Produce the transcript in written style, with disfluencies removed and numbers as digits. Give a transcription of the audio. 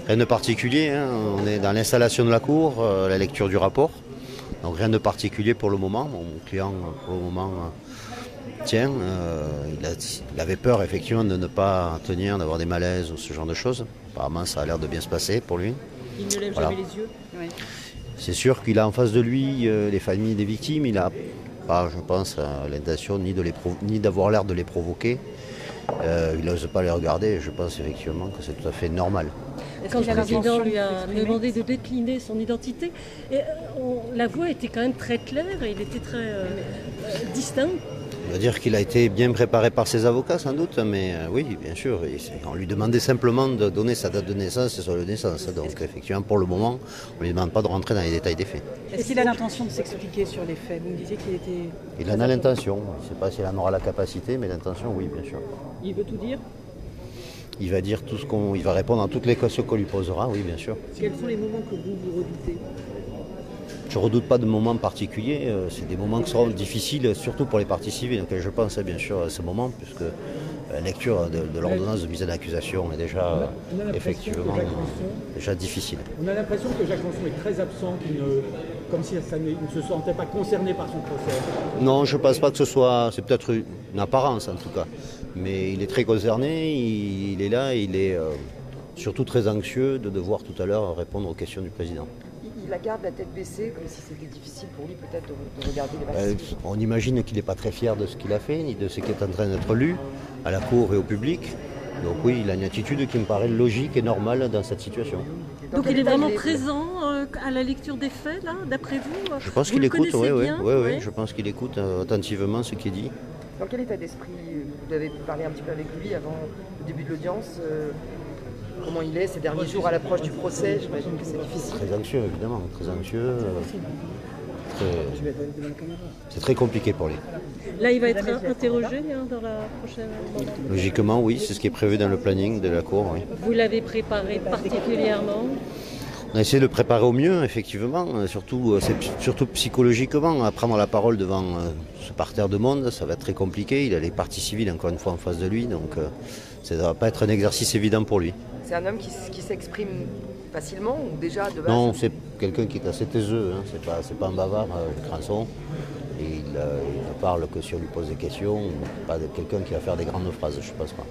Rien de particulier, hein. On est dans l'installation de la cour, la lecture du rapport. Donc rien de particulier pour le moment. Mon client, pour le moment, tient. Il avait peur effectivement de ne pas tenir, d'avoir des malaises ou ce genre de choses. Apparemment, ça a l'air de bien se passer pour lui. Il ne lève Voilà. jamais les yeux. Oui. C'est sûr qu'il a en face de lui les familles des victimes. Il n'a pas, je pense, l'intention ni d'avoir l'air de les provoquer. Il n'ose pas les regarder. Je pense effectivement que c'est tout à fait normal. Quand le qu'il a président l'intention lui de a s'exprimer demandé de décliner son identité, la voix était quand même très claire et il était très distinct. On va dire qu'il a été bien préparé par ses avocats sans doute, mais oui, bien sûr. On lui demandait simplement de donner sa date de naissance et son lieu de naissance. Donc effectivement, pour le moment, on ne lui demande pas de rentrer dans les détails des faits. Est-ce qu'il a l'intention de s'expliquer sur les faits? Vous me disiez qu'il était... Il en a l'intention. Je ne sais pas s'il en aura la capacité, mais l'intention, oui, bien sûr. Il veut tout dire. Il va dire tout ce qu'on... Il va répondre à toutes les questions qu'on lui posera, oui, bien sûr. Quels sont les moments que vous redoutez? Je ne redoute pas de moments particuliers. C'est des moments qui seront difficiles, surtout pour les parties civiles. Donc je pense bien sûr à ce moment, puisque la lecture de l'ordonnance de mise en accusation est déjà effectivement déjà difficile. On a l'impression que Jacques Lançon est très absent, comme si il ne se sentait pas concerné par son procès. Non, je ne pense pas que ce soit... C'est peut-être une apparence en tout cas. Mais il est très concerné, il est là, il est surtout très anxieux de devoir tout à l'heure répondre aux questions du président. Il la garde la tête baissée, comme si c'était difficile pour lui peut-être de regarder les parties. On imagine qu'il n'est pas très fier de ce qu'il a fait, ni de ce qui est en train d'être lu à la cour et au public. Donc oui, il a une attitude qui me paraît logique et normale dans cette situation. Donc il est vraiment présent à la lecture des faits, là, d'après vous? Je pense Vous qu'il le écoute, connaissez oui, bien, oui, ouais. je pense qu'il écoute attentivement ce qui est dit. Dans quel état d'esprit vous avez parlé un petit peu avec lui avant le début de l'audience comment il est ces derniers jours à l'approche du procès? J'imagine que c'est difficile. Très anxieux, évidemment, très anxieux. C'est très compliqué pour lui. Là, il va être interrogé dans la prochaine... Logiquement, oui, c'est ce qui est prévu dans le planning de la cour. Oui. Vous l'avez préparé particulièrement? On a essayé de le préparer au mieux, effectivement, surtout psychologiquement. À prendre la parole devant ce parterre de monde, ça va être très compliqué. Il a les parties civiles, encore une fois, en face de lui, donc ça ne va pas être un exercice évident pour lui. C'est un homme qui s'exprime facilement ou déjà de base? Non, c'est quelqu'un qui est assez taiseux, hein. C'est pas un bavard, Crançon. Et il ne parle que si on lui pose des questions, pas quelqu'un qui va faire des grandes phrases, je ne pense pas.